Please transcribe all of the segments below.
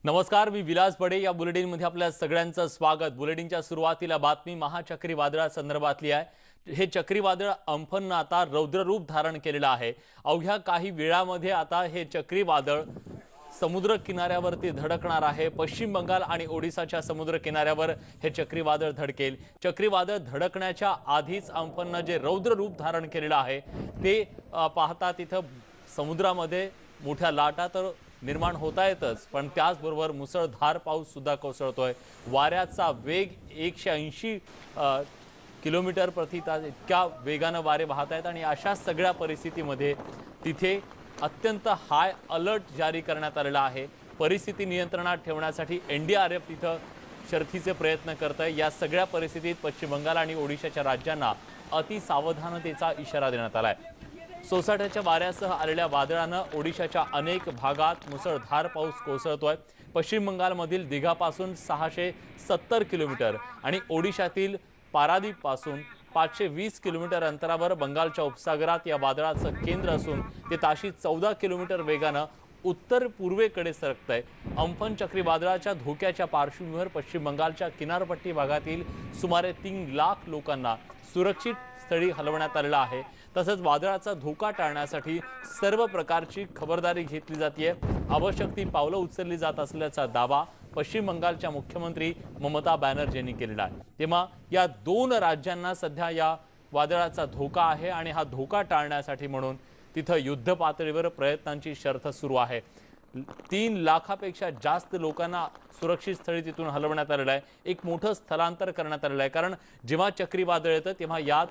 नमस्कार, मी विलास बडे. या बुलेटिनमध्ये आपल्या सगळ्यांचं स्वागत. बुलेटिनच्या सुरुवातीला बातमी महाचक्रीवादळासंदर्भातली आहे. हे चक्रीवादळ अंफन आता रौद्ररूप धारण केलेलं आहे. अवघ्या काही वेळामध्ये आता हे चक्रीवादळ समुद्र किनाऱ्यावरती धडकणार आहे. पश्चिम बंगाल आणि ओडिसाच्या समुद्र किनाऱ्यावर हे चक्रीवादळ धडकेल. चक्रीवादळ धडकण्याच्या आधीच अंफननं जे रौद्ररूप धारण केलेलं आहे ते पाहता तिथं समुद्रामध्ये मोठ्या लाटा तर निर्माण होता येतच, पण त्याचबरोबर मुसळधार पाऊस सुद्धा कोसळतोय. वाऱ्याचा वेग 180 किलोमीटर प्रति तास इतक्या वेगानं वारे वाहत आहेत आणि अशा सगळ्या परिस्थितीमध्ये तिथे अत्यंत हाय अलर्ट जारी करण्यात आलेला आहे. परिस्थिती नियंत्रणात ठेवण्यासाठी NDRF तिथं शर्थीचे प्रयत्न करत आहे. या सगळ्या परिस्थितीत पश्चिम बंगाल आणि ओडिशाच्या राज्यांना अतिसावधानतेचा इशारा देण्यात आलाय. सोसाट्याच्या वाऱ्यासह आलेल्या वादळानं ओडिशाच्या अनेक भागात मुसळधार पाऊस कोसळतोय. पश्चिम बंगालमधील दिघापासून 670 किलोमीटर आणि ओडिशातील पारादीपपासून 520 किलोमीटर अंतरावर बंगालच्या उपसागरात या वादळाचं केंद्र असून ते ताशी 14 किलोमीटर वेगानं उत्तर पूर्वेकडे सरकतंय. अंफन चक्रीवादळाच्या धोक्याच्या पार्श्वभूमीवर पश्चिम बंगालच्या किनारपट्टी भागातील सुमारे 3 लाख लोकांना सुरक्षित स्थळी हलवण्यात आलेलं आहे. तसंच वादळाचा धोका टाळण्यासाठी सर्व प्रकारची खबरदारी घेतली जाते. आवश्यक ती पावलं उचलली जात असल्याचा दावा पश्चिम बंगालच्या मुख्यमंत्री ममता बॅनर्जी यांनी केलेला आहे. तेव्हा या दोन राज्यांना सध्या या वादळाचा धोका आहे आणि हा धोका टाळण्यासाठी म्हणून तिथं युद्ध पातळीवर प्रयत्नांची शर्थ सुरू आहे. 3 लाखापेक्षा जास्त लोकांना सुरक्षित स्थळी तिथून हलवण्यात आलेलं आहे. एक मोठं स्थलांतर करण्यात आलेलं आहे, कारण जेव्हा चक्रीवादळ येतं तेव्हा यात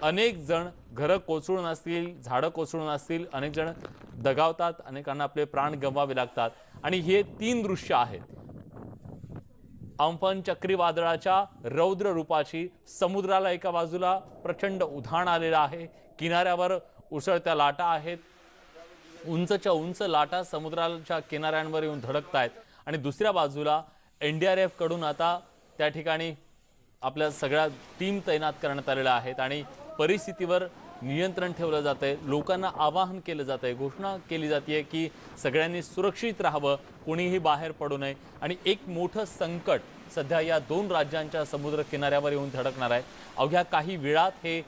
अनेक जण घरं कोसळून असतील, झाडं कोसळून असतील, अनेक जण दगावतात, अनेकांना आपले प्राण गमवावे लागतात. आणि हे 3 दृश्य आहेत अंफन चक्रीवादळाच्या रौद्र रूपाची. समुद्राला एका बाजूला प्रचंड उधाण आलेलं आहे, किनाऱ्यावर उसळत्या लाटा आहेत, उंचच्या उंच लाटा समुद्राच्या किनाऱ्यांवर येऊन धडकतायत आणि दुसऱ्या बाजूला NDRF कडून आता त्या ठिकाणी आपल्या सगळ्या टीम तैनात करण्यात आलेल्या आहेत आणि परिस्थितीवर नियंत्रण ठेवलं जातंय. लोकांना आवाहन केलं जातंय, घोषणा केली जाते की सगळ्यांनी सुरक्षित राहावं, कोणीही बाहेर पडू नये. आणि एक मोठं संकट सध्या या दोन राज्यांच्या समुद्र किनाऱ्यावर येऊन धडकणार आहे. अवघ्या काही वेळात हे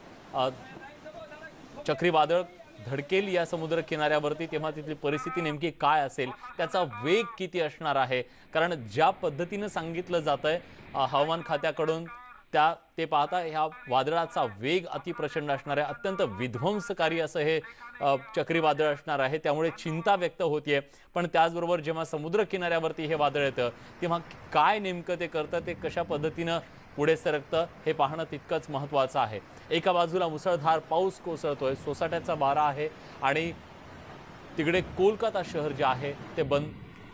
चक्रीवादळ धडकेल या समुद्र किनाऱ्यावरती. तेव्हा तिथली परिस्थिती नेमकी काय असेल, त्याचा वेग किती असणार आहे, कारण ज्या पद्धतीनं सांगितलं जातंय हवामान खात्याकडून ते पाहता ह्या वादळाचा वेग अतिप्रचंड असणार आहे. अत्यंत विध्वंसकारी असं हे चक्रीवादळ असणार आहे. त्यामुळे चिंता व्यक्त होतीये. पण त्याचबरोबर जेव्हा समुद्र किनाऱ्यावरती हे वादळ येतं तेव्हा काय नेमकं ते करतं, ते कशा पद्धतीनं पुढे सरकतं हे पाहणं तितकंच महत्त्वाचं आहे. एका बाजूला मुसळधार पाऊस कोसळतोय, सोसाट्याचा वारा आहे आणि तिकडे कोलकाता शहर जे आहे ते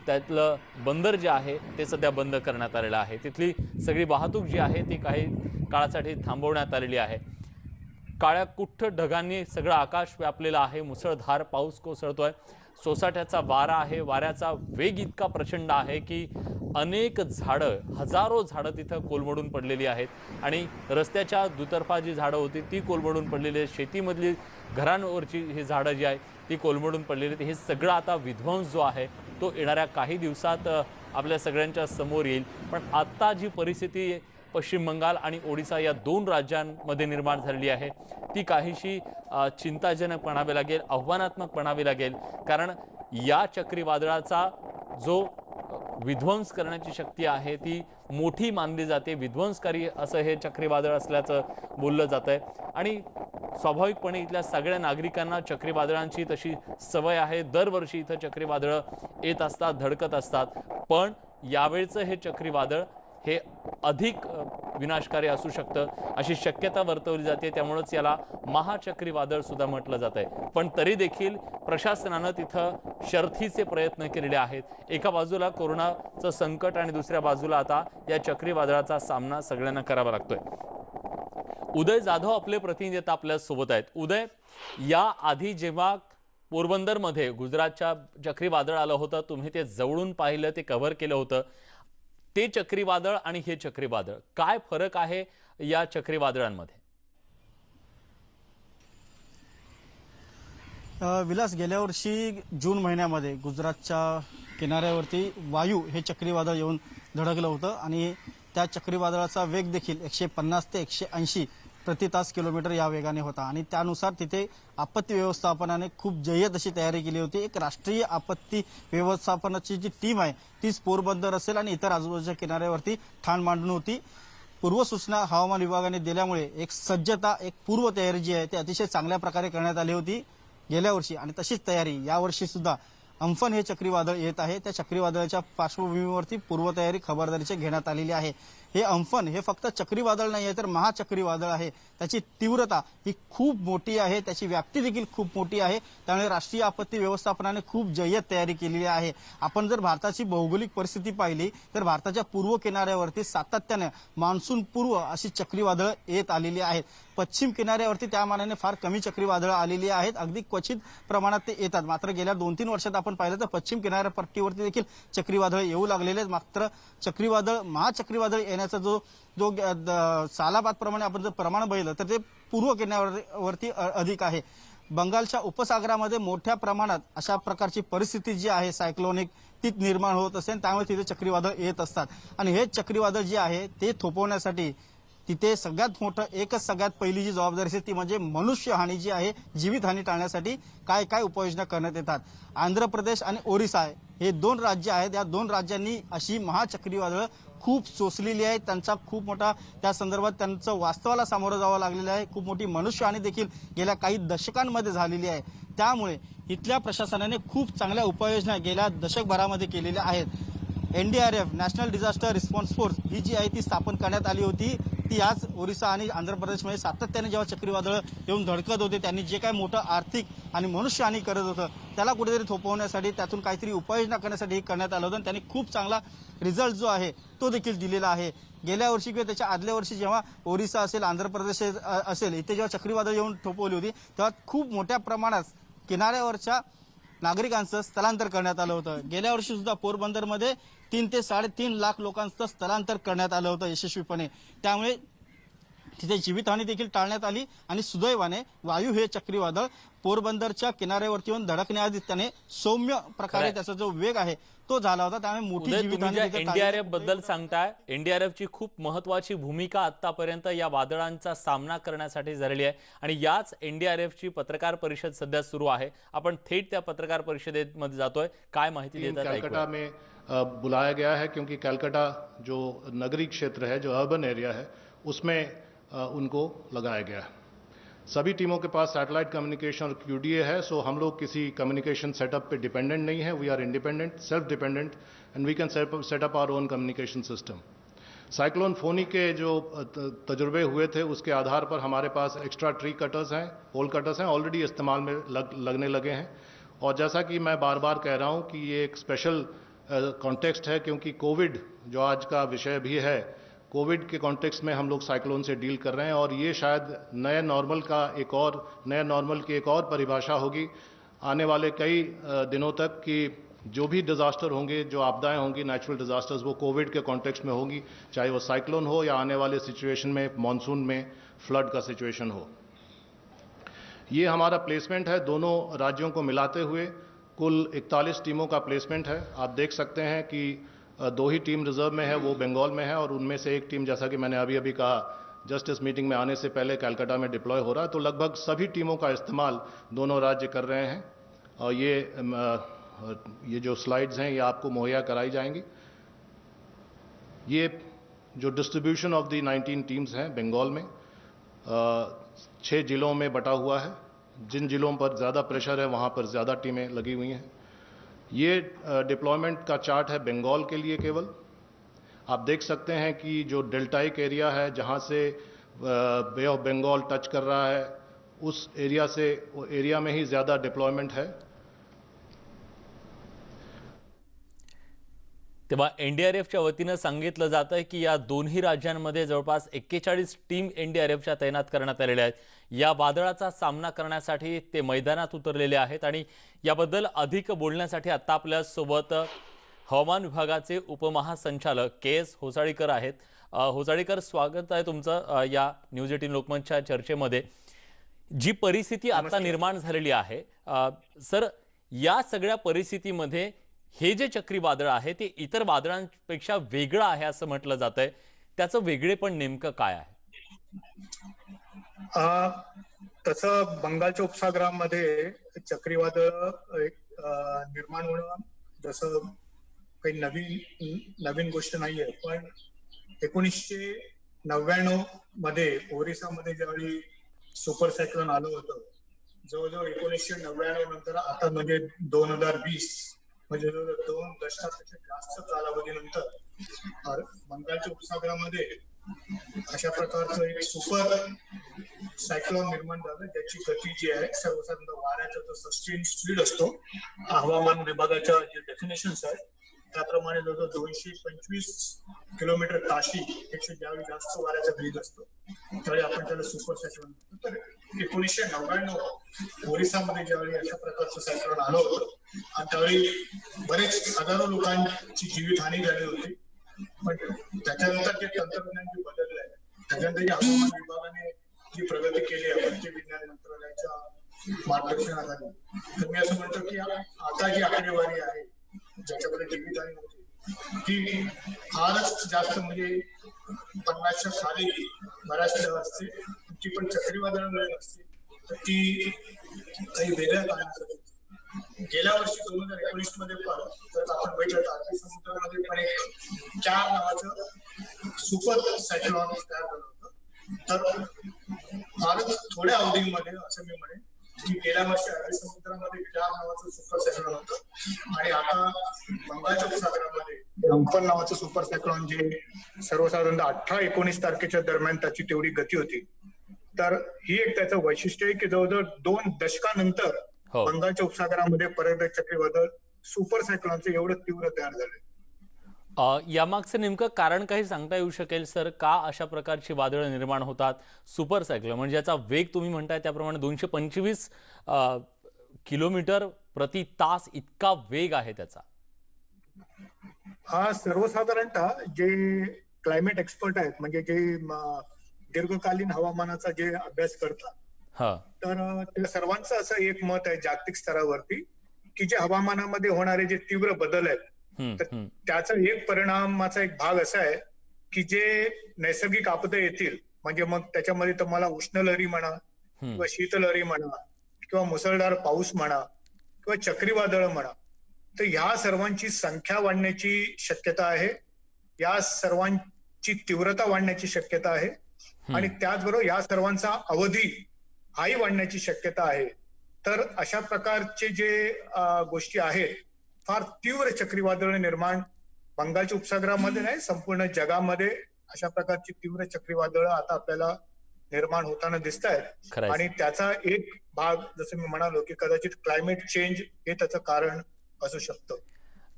त्यातलं बंदर जे आहे ते सध्या बंद करण्यात आलेलं आहे. तिथली सगळी वाहतूक जी आहे ती काही काळासाठी थांबवण्यात आलेली आहे. काळ्या कुठ्ठ ढगांनी सगळं आकाश व्यापलेलं आहे. मुसळधार पाऊस कोसळतोय, सोसाट्याचा वारा आहे. वाऱ्याचा वेग इतका प्रचंड आहे की अनेक झाडं, हजारो झाडं तिथं कोलमडून पडलेली आहेत आणि रस्त्याच्या दुतर्फा जी झाडं होती ती कोलमडून पडलेली आहेत. शेतीमधली घरांवरची ही झाडं जी आहेत ती कोलमडून पडलेली आहेत. हे सगळं आता विध्वंस जो आहे तो येणाऱ्या काही दिवसात आपल्या सगळ्यांच्या समोर येईल. पण आत्ता जी परिस्थिती पश्चिम बंगाल आणि ओडिसा या दोन राज्यांमध्ये निर्माण झालेली आहे ती काहीशी चिंताजनक म्हणावी लागेल, आव्हानात्मक म्हणावी लागेल. कारण या चक्रीवादळाचा जो विध्वंस करण्याची शक्ती आहे ती मोठी मानली जाते. विध्वंसकारी असं हे चक्रीवादळ असल्याचं बोललं जातंय आणि स्वाभाविकपणे इथल्या सगळ्या नागरिकांना चक्रीवादळांची तशी सवय आहे. दरवर्षी इथं चक्रीवादळं येत असतात, धडकत असतात. पण यावेळचं हे चक्रीवादळ हे अधिक विनाशकारी असू शकतं अशी शक्यता वर्तवली जाते. त्यामुळेच याला महाचक्रीवादळ सुद्धा म्हटलं जातंय. पण तरी देखील प्रशासनानं तिथं शर्थीचे प्रयत्न केलेले आहेत. एका बाजूला कोरोनाचं संकट आणि दुसऱ्या बाजूला आता या चक्रीवादळाचा सामना सगळ्यांना करावा लागतोय. उदय जाधव आपले प्रतिनिधी आपल्या सोबत आहेत. उदय, या आधी जेव्हा पोरबंदरमध्ये गुजरातच्या चक्रीवादळ आलं होतं, तुम्ही ते जवळून पाहिलं, ते कव्हर केलं होतं. ते चक्रीवादळ आणि हे चक्रीवादळ, काय फरक आहे या चक्रीवादळांमध्ये? विलास, गेल्या वर्षी जून महिन्यामध्ये गुजरातच्या किनाऱ्यावरती वायू हे चक्रीवादळ येऊन धडकलं होतं आणि त्या चक्रीवादळाचा वेग देखील 150 ते 180 प्रति तास किलोमीटर या वेगाने होता आणि त्यानुसार तिथे आपत्ती व्यवस्थापनाने खूप जय्यत अशी तयारी केली होती। एक राष्ट्रीय आपत्ती व्यवस्थापनाची जी टीम आहे तीच पोरबंदर असेल आणि इतर आजूबाजूच्या किनाऱ्यावरती ठाण मांडून होती। पूर्वसूचना हवामान विभागाने दिल्यामुळे एक सज्जता, एक पूर्व तयारी जी आहे ती अतिशय चांगल्या प्रकारे करण्यात आली होती गेल्या वर्षी आणि तशीच तयारी यावर्षी सुद्धा अम्फन हे चक्रीवादळ येत आहे। त्या चक्रीवादळाच्या पार्श्वभूमीवरती पूर्वतयारी खबरदारीची घेण्यात आलेली आहे। हे अम्फन हे फक्त चक्रीवादळ नाही आहे तर महाचक्रीवादळ आहे। त्याची तीव्रता ही खूप मोठी आहे, त्याची व्याप्ती देखील खूप मोठी आहे। त्यामुळे राष्ट्रीय आपत्ती व्यवस्थापनाने खूप जय्यत तयारी केलेली आहे। आपण जर भारताची भौगोलिक परिस्थिती पाहिली तर भारताच्या पूर्व किनाऱ्यावरती सातत्याने मान्सून पूर्व अशी चक्रीवादळ येत आलेली आहेत। पश्चिम किनाऱ्यावरती त्या मानाने फार कमी चक्रीवादळ आलेली आहेत, अगदी क्वचित प्रमाणात ते येतात। मात्र गेल्या 2-3 वर्षात आपण पाहिलं तर पश्चिम किनाऱ्यापट्टीवरती देखील चक्रीवादळ येऊ लागलेले आहेत। मात्र चक्रीवादळ महाचक्रीवादळ येण्याचा जो सालाबाद प्रमाणे आपण जर प्रमाण बघितलं तर ते पूर्व किनाऱ्यावरती अधिक आहे। बंगालच्या उपसागरामध्ये मोठ्या प्रमाणात अशा प्रकारची परिस्थिती जी आहे सायक्लोनिक ती निर्माण होत असेल, त्यामुळे तिथे चक्रीवादळ येत असतात आणि हे चक्रीवादळ जे आहे ते थोपवण्यासाठी तिथे सगळ्यात पहिली जी जबाबदारी असते ती म्हणजे मनुष्यहानी जी आहे, जीवितहानी टाळण्यासाठी काय काय उपाययोजना करण्यात येतात। आंध्र प्रदेश आणि ओरिसा हे 2 राज्य आहेत। या 2 राज्यांनी अशी महाचक्रीवादळ खूप सोसलेली आहे। त्यांचा खूप मोठा त्या संदर्भात त्यांचं वास्तवाला सामोरं जावं लागलेलं आहे। खूप मोठी मनुष्यहानी देखील गेल्या काही दशकांमध्ये झालेली आहे। त्यामुळे इथल्या प्रशासनाने खूप चांगल्या उपाययोजना गेल्या दशकभरामध्ये केलेल्या आहेत। NDRF national disaster response force ही जी आहे ती स्थापन करण्यात आली होती। ती आज ओरिसा आणि आंध्र प्रदेशमध्ये सातत्याने जेव्हा चक्रीवादळ येऊन धडकत होते त्यांनी जे काही मोठं आर्थिक आणि मनुष्यहानी करत होतं त्याला कुठेतरी थोपवण्यासाठी त्यातून काहीतरी उपाययोजना करण्यासाठी हे करण्यात आलं होतं आणि त्यांनी खूप चांगला रिझल्ट जो आहे तो देखील दिलेला आहे। गेल्या वर्षी किंवा त्याच्या आदल्या वर्षी जेव्हा ओरिसा असेल, आंध्र प्रदेश असेल इथे जेव्हा चक्रीवादळ येऊन थोपवली होती तेव्हा खूप मोठ्या प्रमाणात किनाऱ्यावरच्या नागरिकांचं स्थलांतर करण्यात आलं होतं। गेल्या वर्षी सुद्धा पोरबंदरमध्ये 3 ते 3.5 लाख लोकांचं स्थलांतर करण्यात आलं होतं यशस्वीपणे। त्यामुळे तिथे जीवितहानी देखील टाळण्यात आली आणि सुदैवाने वायू हे चक्रीवादळ पोरबंदरच्या किनाऱ्यावरती येऊन धडकण्याआधी त्याने सौम्य प्रकारे त्याचा जो वेग आहे तो झाला होता। त्यामुळे मोठी जीवितहानी एनडीआरएफ बद्दल सांगताय, एनडीआरएफची खूप महत्वाची भूमिका आतापर्यंत या वादळांचा सामना करण्यासाठी झालेली आहे आणि याच एनडीआरएफची पत्रकार परिषद सध्या सुरू आहे। आपण थेट त्या पत्रकार परिषदेमध्ये जातोय, काय माहिती देतात कलकत्ता में बुलाया गया है क्योंकि कलकत्ता जो नगरी क्षेत्र है, जो अर्बन एरिया है, उसमें उनको लगाया गया है। सभी टीमों के पास सैटेलाइट कम्युनिकेशन और QDA है, सो हम लोग किसी कम्युनिकेशन सेटअप पे डिपेंडेंट नहीं है। We are independent, self dependent and we can set up our own communication system. Cyclone Fani के जो तजुर्बे हुए थे उसके आधार पर हमारे पास एक्स्ट्रा ट्री कटर्स हैं, पोल कटर्स हैं, ऑलरेडी इस्तेमाल में लगने लगे हैं। और जैसा कि मैं बार बार कह रहा हूं कि ये एक स्पेशल कॉन्टेक्स्ट है क्योंकि कोविड जो आज का विषय भी है, कोविड के कॉन्टेक्स्ट में हम लोग साइक्लोन से डील कर रहे हैं और ये शायद नए नॉर्मल की एक और परिभाषा होगी आने वाले कई दिनों तक कि जो भी डिजास्टर होंगे, जो आपदाएं होंगी, नेचुरल डिजास्टर्स, वो कोविड के कॉन्टेक्स्ट में होंगी, चाहे वो साइक्लोन हो या आने वाले सिचुएशन में मानसून में फ्लड का सिचुएशन हो। ये हमारा प्लेसमेंट है दोनों राज्यों को मिलाते हुए कुल 41 टीमों का प्लेसमेंट है। आप देख सकते हैं कि 2 ही टीम रिजर्व में है, वो बंगाल में है और उनमें से एक टीम, जैसा कि मैंने अभी कहा, जस्ट इस मीटिंग में आने से पहले कलकत्ता में डिप्लॉय हो रहा है। तो लगभग सभी टीमों का इस्तेमाल दोनों राज्य कर रहे हैं और ये जो स्लाइड्स हैं ये आपको मुहैया कराई जाएंगी। ये जो डिस्ट्रीब्यूशन ऑफ द 19 टीम्स हैं बंगाल में 6 जिलों में बटा हुआ है। जिन जिलों पर ज़्यादा प्रेशर है वहाँ पर ज़्यादा टीमें लगी हुई हैं। ये डिप्लॉयमेंट का चार्ट है बंगाल के लिए केवल। आप देख सकते हैं कि जो डेल्टाइक एरिया है जहाँ से बे ऑफ बंगाल टच कर रहा है उस एरिया में ही ज़्यादा डिप्लॉयमेंट है। तेव्हा एनडीआरएफच्या वतीनं सांगितलं जातं आहे की या दोन्ही राज्यांमध्ये जवळपास 41 टीम एनडीआरएफच्या तैनात करण्यात आलेल्या आहेत। या वादळाचा सामना करण्यासाठी ते मैदानात उतरलेले आहेत आणि याबद्दल अधिक बोलण्यासाठी आता आपल्या सोबत हवामान विभागाचे उपमहासंचालक KS होसाळीकर आहेत। होसाळीकर, स्वागत आहे तुमचं या न्यूज 18 लोकमतच्या चर्चेमध्ये। जी परिस्थिती आता निर्माण झालेली आहे सर, या सगळ्या परिस्थितीमध्ये हे जे चक्रीवादळ आहे ते इतर वादळांपेक्षा वेगळं आहे असं म्हटलं जातंय. त्याचं वेगळेपण नेमकं काय आहे? अ, तसं बंगालच्या उपसागरामध्ये चक्रीवादळ निर्माण होणं जसं काही नवीन गोष्ट नाहीये. पण 1999 मध्ये ओरिसामध्ये ज्यावेळी सुपर सायक्लोन आलं होतं, जवळजवळ 1999 नंतर आता म्हणजे 2020 म्हणजे जवळजवळ 2 दशकापेक्षा जास्त कालावधीनंतर बंगालच्या उपसागरामध्ये अशा प्रकारचं एक सुपर सायक्लोन निर्माण झालं, ज्याची गती जी आहे सर्वसाधारण वाऱ्याचा जो सस्टेन स्पीड असतो, हवामान विभागाच्या जे डेफिनेशन्स आहेत त्याप्रमाणे जवळजवळ 225 किलोमीटर ताशी पेक्षा ज्यावेळी जास्त वाऱ्याचा वेग असतो त्यावेळी आपण त्याला सुपर सायक्लोन म्हणतो. तर 1999 ओरिसामध्ये ज्यावेळी अशा प्रकारचं सायक्लोन आलं होतं आणि त्यावेळी बरेच हजारो लोकांची जीवितहानी झाली होती. पण त्याच्यानंतर जे तंत्रज्ञान जे बदललं आहे, त्याच्यानंतर हवामान विभागाने जी प्रगती केली आहे पृथ्वी विज्ञान मंत्रालयाच्या मार्गदर्शनाखाली, तर मी असं म्हणतो की आता जी आकडेवारी आहे ज्याच्याकडे जीवितहानी होती ती फारच जास्त म्हणजे 50च्या खाली बऱ्याचदा असते. ती पण चक्रीवादळामुळे नसते, तर ती काही वेगळ्या कारणासाठी. गेल्या वर्षी 2019 मध्ये पण जर आपण बघितलं तर अरबी समुद्रामध्ये पण एक 4 नावाचं सुपर सायक्लोन तयार झालं होतं. तर फारच थोड्या अवधीमध्ये असं मी म्हणेन की गेल्या वर्षी अरबी समुद्रामध्ये 4 नावाचं सुपर सायक्लोन होतं आणि आता बंगालच्या उपसागरामध्ये अम्फन नावाचं सुपर सायक्लोन जे सर्वसाधारणतः 18-19 तारखेच्या दरम्यान त्याची तेवढी गती होती. तर ही एक त्याचं वैशिष्ट्य आहे की जवळजवळ 2 दशकानंतर बंगालच्या उपसागरामध्ये परत एक चक्रीवादळ सुपर सायक्लोनचं एवढं तीव्र तयार झालं. यामागचं नेमकं कारण काही सांगता येऊ शकेल सर? का अशा प्रकारची वादळं निर्माण होतात? सुपर सायक्लोन म्हणजे याचा वेग तुम्ही म्हणताय त्याप्रमाणे 225 किलोमीटर प्रति तास इतका वेग आहे त्याचा. हा सर्वसाधारणतः जे क्लायमेट एक्सपर्ट आहेत म्हणजे जे दीर्घकालीन हवामानाचा जे अभ्यास करतात, तर त्या सर्वांचं असं एक मत आहे जागतिक स्तरावरती की जे हवामानामध्ये होणारे जे तीव्र बदल आहेत तर त्याचा एक परिणामाचा एक भाग असा आहे की जे नैसर्गिक आपदा येतील म्हणजे मग त्याच्यामध्ये तुम्हाला उष्णलहरी म्हणा किंवा शीतलहरी म्हणा किंवा मुसळधार पाऊस म्हणा किंवा चक्रीवादळ म्हणा, तर ह्या सर्वांची संख्या वाढण्याची शक्यता आहे, या सर्वांची तीव्रता वाढण्याची शक्यता आहे आणि त्याचबरोबर या सर्वांचा अवधी हाही वाढण्याची शक्यता आहे. तर अशा प्रकारचे जे गोष्टी आहेत, फार तीव्र चक्रीवादळ निर्माण बंगालच्या उपसागरामध्ये नाही संपूर्ण जगामध्ये अशा प्रकारची तीव्र चक्रीवादळ आता आपल्याला निर्माण होताना दिसत आहेत आणि त्याचा एक भाग जसं मी म्हणालो की कदाचित क्लायमेट चेंज हे त्याचं कारण असू शकतं.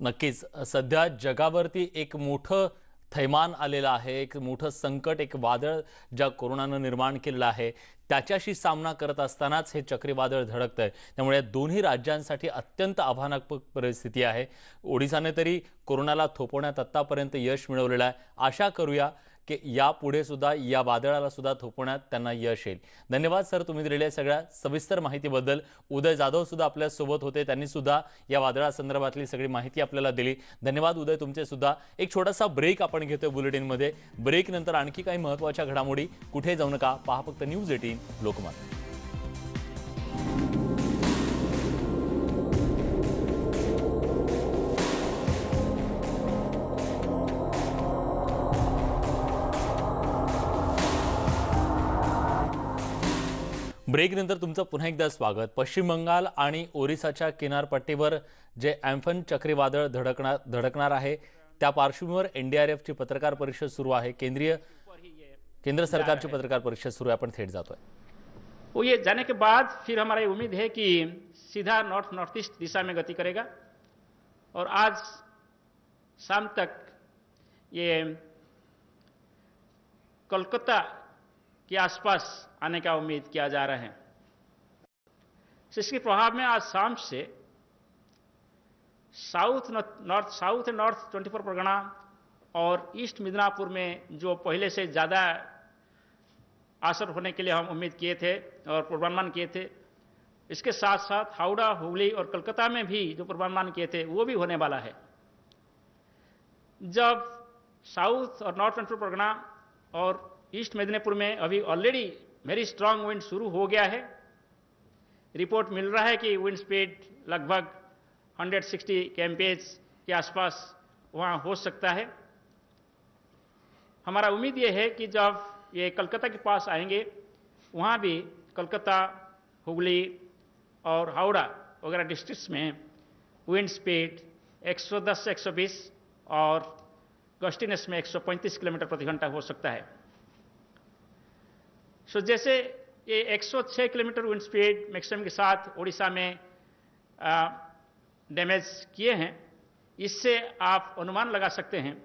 नक्कीच सध्या जगावरती एक मोठं थैमान आलेलं आहे, एक मोठं संकट, एक वादळ ज्या कोरोनानं निर्माण केलेलं आहे त्याच्याशी सामना करत असतानाच हे चक्रीवादळ धडकतंय. त्यामुळे दोन्ही राज्यांसाठी अत्यंत आव्हानात्मक परिस्थिती आहे. ओडिसाने तरी कोरोनाला थोपवण्यात आत्तापर्यंत यश मिळवलेलं आहे. आशा करूया की यापुढे सुद्धा या वादळाला सुद्धा थोपवण्यात त्यांना यश येईल. धन्यवाद सर तुम्ही दिलेल्या सगळ्या सविस्तर माहितीबद्दल. उदय जाधव सुद्धा आपल्या सोबत होते, त्यांनी सुद्धा या वादळासंदर्भातली सगळी माहिती आपल्याला दिली. धन्यवाद उदय तुमचे सुद्धा. एक छोटासा ब्रेक आपण घेतोय बुलेटिनमध्ये. ब्रेक नंतर आणखी काही महत्त्वाच्या घडामोडी. कुठे जाऊ नका, पहा फक्त न्यूज 18 लोकमत. ब्रेक नंतर तुमचं पुन्हा एकदा स्वागत. पश्चिम बंगाल आणि ओरिसाच्या किनारपट्टीवर जे अम्फन चक्रीवादळ धडकणार आहे त्या पार्श्वभूमीवर एनडीआरएफची पत्रकार परिषद सुरू आहे. केंद्र सरकारची पत्रकार परिषद सुरू आहे. आपण थेट जातोय. वो ये जाने के बाद फिर हमारी उम्मीद है कि सीधा नॉर्थ ईस्ट दिशा में गति करेगा और आज शाम तक ये कोलकाता के आसपास आने का उम्मीद किया जा रहा है. इसके प्रभाव में आज शाम से साउथ एंड नॉर्थ 24 परगना और ईस्ट मिदनापुर में जो पहले से ज़्यादा असर होने के लिए हम उम्मीद किए थे और पूर्वानुमान किए थे, इसके साथ साथ हावड़ा, हुगली और कोलकाता में भी जो पूर्वानुमान किए थे वो भी होने वाला है। जब साउथ और नॉर्थ सेंट्रल परगना और ईस्ट मेदिनीपुर में अभी ऑलरेडी वेरी स्ट्रांग विंड शुरू हो गया है, रिपोर्ट मिल रहा है कि विंड स्पीड लगभग 160 kmph के आसपास वहाँ हो सकता है। हमारा उम्मीद ये है कि जब ये कोलकाता के पास आएंगे वहाँ भी कोलकाता, हुगली और हावड़ा वगैरह डिस्ट्रिक्ट्स में विंड स्पीड 110 से 120 और गस्टिनेस में 135 किलोमीटर प्रति घंटा हो सकता है। सो जैसे ये 106 किलोमीटर विंड स्पीड मैक्सिमम के साथ उड़ीसा में डैमेज किए हैं, इससे आप अनुमान लगा सकते हैं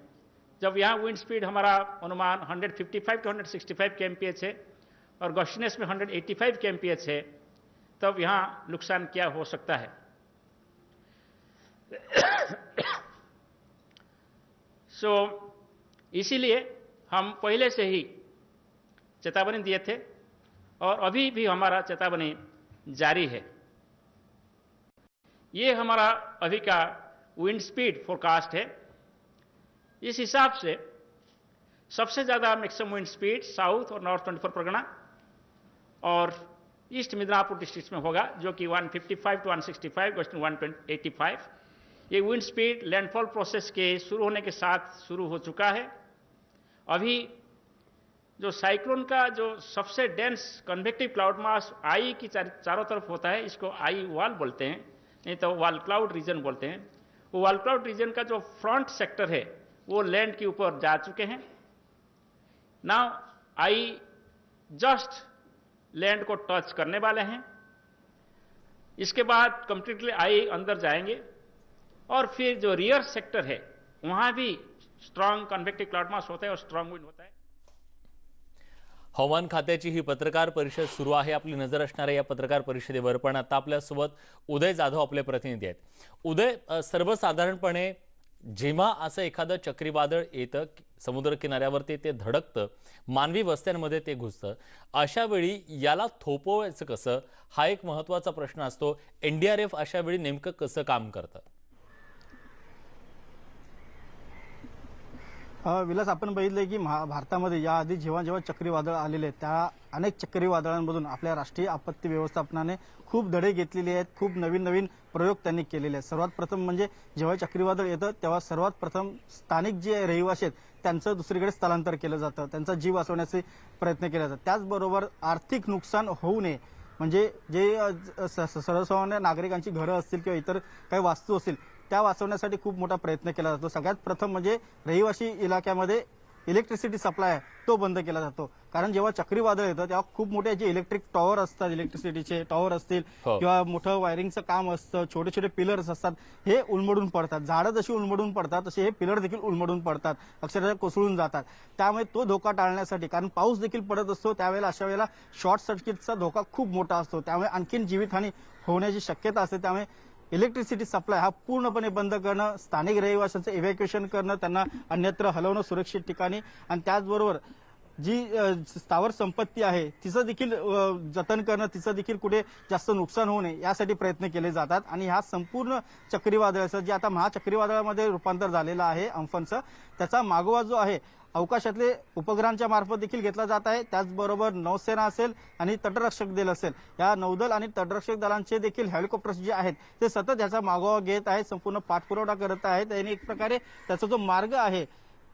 जब यहाँ विंड स्पीड हमारा अनुमान 155 to 165 kmph है और गस्टिनेस में 185 kmph है, तब यहाँ नुकसान क्या हो सकता है। इसीलिए हम पहले से ही चेतावनी दिए थे और अभी भी हमारा चेतावनी जारी है। ये हमारा अभी का विंड स्पीड फोरकास्ट है। इस हिसाब से सबसे ज़्यादा मैक्सिमम विंड स्पीड साउथ और नॉर्थ 24 परगना और ईस्ट मिदनापुर डिस्ट्रिक्ट में होगा, जो कि 155 to 165, वेस्टर्न 185। ये विंड स्पीड लैंडफॉल प्रोसेस के शुरू होने के साथ शुरू हो चुका है। अभी जो साइक्लोन का जो सबसे डेंस कन्वेक्टिव क्लाउड मास आई की चारों तरफ होता है, इसको आई वाल बोलते हैं, नहीं तो वाल क्लाउड रीजन बोलते हैं। वो वाल क्लाउड रीजन का जो फ्रंट सेक्टर है वो लैंड के ऊपर जा चुके हैं। नाउ आई जस्ट लैंड को टच करने वाले हैं। इसके बाद कंप्लीटली आई अंदर जाएंगे और फिर जो रियर सेक्टर है वहां भी स्ट्रांग कन्वेक्टिव क्लाउड मास होता है और स्ट्रांग विंड होता है। हवामान खात्याची ही पत्रकार परिषद सुरू आहे। आपली नजर असणाऱ्या या पत्रकार परिषदेवर पण आता आपल्यासोबत उदय जाधव आपले प्रतिनिधी आहेत। उदय, सर्वसाधारणपणे जेव्हा असं एखादं चक्रीवादळ येतं, समुद्र किनाऱ्यावरती ते धडकतं, मानवी वस्त्यांमध्ये ते घुसतं, अशा वेळी याला थोपवायचं कसं, हा एक महत्त्वाचा प्रश्न असतो। एनडीआरएफ अशा वेळी नेमकं कसं काम करतं? विलास, आपण बघितलंय की भारतामध्ये याआधी जेव्हा जेव्हा चक्रीवादळ आलेले आहेत त्या अनेक चक्रीवादळांमधून आपल्या राष्ट्रीय आपत्ती व्यवस्थापनाने खूप धडे घेतलेले आहेत, खूप नवीन नवीन प्रयोग त्यांनी केलेले आहेत। सर्वात प्रथम म्हणजे जेव्हा चक्रीवादळ येतं तेव्हा सर्वात प्रथम स्थानिक जे रहिवासी आहेत त्यांचं दुसरीकडे स्थलांतर केलं जातं, त्यांचा जीव वाचवण्याचे प्रयत्न केले जातात। त्याचबरोबर आर्थिक नुकसान होऊ नये म्हणजे जे सर्वसामान्य नागरिकांची घरं असतील किंवा इतर काही वास्तू असतील त्या वाचवण्यासाठी खूप मोठा प्रयत्न केला जातो। सगळ्यात प्रथम म्हणजे रहिवासी इलाक्यामध्ये इलेक्ट्रिसिटी सप्लाय आहे तो बंद केला जातो, कारण जेव्हा चक्रीवादळ येतं तेव्हा खूप मोठे जे इलेक्ट्रिक टॉवर असतात, इलेक्ट्रिसिटीचे टॉवर असतील किंवा मोठं वायरिंगचं काम असतं, छोटे छोटे पिलर्स असतात, हे उलमडून पडतात। झाडं जशी उलमडून पडतात तसे हे पिलर देखील उलमडून पडतात, अक्षरशः कोसळून जातात। त्यामुळे तो धोका टाळण्यासाठी, कारण पाऊस देखील पडत असतो त्यावेळेला अशा वेळेला शॉर्ट सर्किटचा धोका खूप मोठा असतो, त्यामुळे आणखीन जीवितहानी होण्याची शक्यता असते। त्यामुळे इलेक्ट्रिसिटी सप्लाय हा पूर्णपणे बंद करणं, स्थानिक रहिवाशांचं इव्हॅक्युएशन करणं, त्यांना अन्यत्र हलवणं सुरक्षित ठिकाणी, आणि त्याचबरोबर जी स्थावर संपत्ती आहे तिचं देखील जतन करणं, तिचं देखील कुठे जास्त नुकसान होऊ नये यासाठी प्रयत्न केले जातात। आणि ह्या संपूर्ण चक्रीवादळाचं जे आता महाचक्रीवादळामध्ये रूपांतर झालेलं आहे अम्फनचं, त्याचा मागोवा जो आहे अवकाशातले उपग्रहांच्या मार्फत देखील घेतला जात आहे। त्याचबरोबर नौसेना असेल आणि तटरक्षक दल असेल, या नौदल आणि तटरक्षक दलांचे देखील हेलिकॉप्टर्स जे आहेत ते सतत याचा मागोवा घेत आहेत, संपूर्ण पाठपुरावा करत आहेत। आणि एक प्रकारे त्याचा जो मार्ग आहे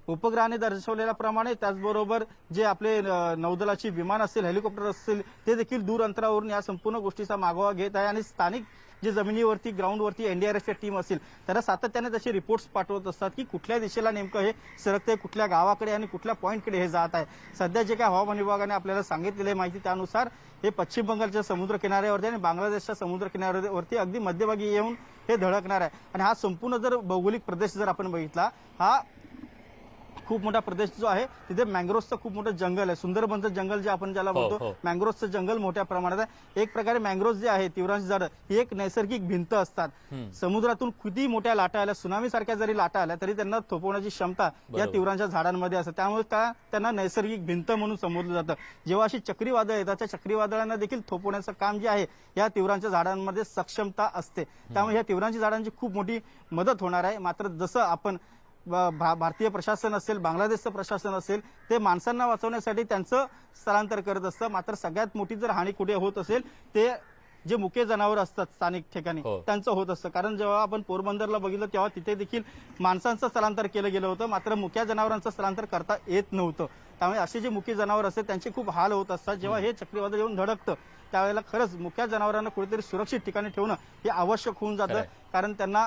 उपग्रहाने दर्शवलेल्याप्रमाणे, त्याचबरोबर जे आपले नौदलाची विमान असतील, हेलिकॉप्टर असतील, ते देखील दूर अंतरावरून या संपूर्ण गोष्टीचा मागोवा घेत आहे। आणि स्थानिक जे जमिनीवरती ग्राउंडवरती एनडीआरएफच्या टीम असतील त्यांना सातत्याने त्याचे रिपोर्ट्स पाठवत असतात की कुठल्या दिशेला नेमकं हे सरकते, कुठल्या गावाकडे आणि कुठल्या पॉईंटकडे हे जात आहे। सध्या जे काय हवामान विभागाने आपल्याला सांगितलेली माहिती त्यानुसार हे पश्चिम बंगालच्या समुद्र किनाऱ्यावरती आणि बांगलादेशच्या समुद्र किनाऱ्यावरती अगदी मध्यभागी येऊन हे धडकणार आहे। आणि हा संपूर्ण जर भौगोलिक प्रदेश जर आपण बघितला, हा खूप मोठा प्रदेश जो आहे तिथे मँग्रोव्हचं खूप मोठं जंगल आहे, सुंदरबनचं जंगल जे आपण ज्याला हो. बोलतो, मँग्रोव्हचं जंगल मोठ्या प्रमाणात आहे. एक प्रकारे मँग्रोव्ह जे आहे तीव्रांशी झाडं ही एक नैसर्गिक भिंत असतात. समुद्रातून किती मोठ्या लाटा आल्या, सुनामी सारख्या जरी लाटा आल्या तरी त्यांना थोपवण्याची क्षमता या तीव्रांच्या झाडांमध्ये असते. त्यामुळे त्यांना नैसर्गिक भिंत म्हणून संबोधलं जातं. जेव्हा अशी चक्रीवादळ येतात त्या चक्रीवादळांना देखील थोपवण्याचं काम जे आहे या तीव्रांच्या झाडांमध्ये सक्षमता असते. त्यामुळे या तीव्रांच्या झाडांची खूप मोठी मदत होणार आहे. मात्र जसं आपण भारतीय प्रशासन असेल, बांगलादेशचं प्रशासन असेल, ते माणसांना वाचवण्यासाठी त्यांचं स्थलांतर करत असतं. मात्र सगळ्यात मोठी जर हानी कुठे होत असेल ते जे मुके जनावर असतात स्थानिक ठिकाणी त्यांचं होत असतं. कारण जेव्हा आपण पोरबंदरला बघितलं तेव्हा तिथे देखील माणसांचं स्थलांतर केलं गेलं होतं, मात्र मुक्या जनावरांचं स्थलांतर करता येत नव्हतं. त्यामुळे असे जे मुकी जनावर असतात त्यांचे खूप हाल होत असतात. जेव्हा हे चक्रीवादळ येऊन धडकतं त्यावेळेला खरंच मुक्या जनावरांना कुठेतरी सुरक्षित ठिकाणी ठेवणं हे आवश्यक होऊन जातं. कारण त्यांना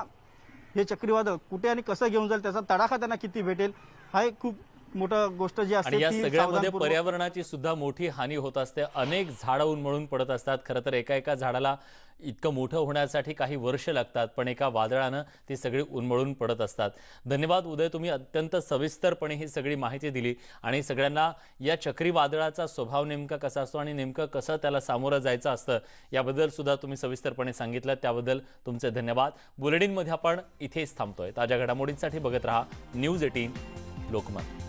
हे चक्रीवादळ कुठे आणि कसं घेऊन जाईल, त्याचा तडाखा त्यांना किती भेटेल, हा एक खूप मोठं गोष्ट जी असते. आणि या ती सगळ्यामध्ये सावधानपूर्वक पर्यावरणाची सुद्धा मोठी हानी होत असते. अनेक झाडं उन्मळून पडत असतात. खरं तर एका झाडाला इतकं मोठं होण्यासाठी काही वर्ष लागतात, पण एका वादळानं ती सगळी उन्मळून पडत असतात. धन्यवाद उदय, तुम्ही अत्यंत सविस्तरपणे ही सगळी माहिती दिली आणि सगळ्यांना या चक्रीवादळाचा स्वभाव नेमका कसा असतो आणि नेमकं कसं त्याला सामोरं जायचं असतं याबद्दल सुद्धा तुम्ही सविस्तरपणे सांगितलं. त्याबद्दल तुमचे धन्यवाद. बुलेटिनमध्ये आपण इथेच थांबतोय. ताज्या घडामोडींसाठी बघत रहा न्यूज 18 लोकमत.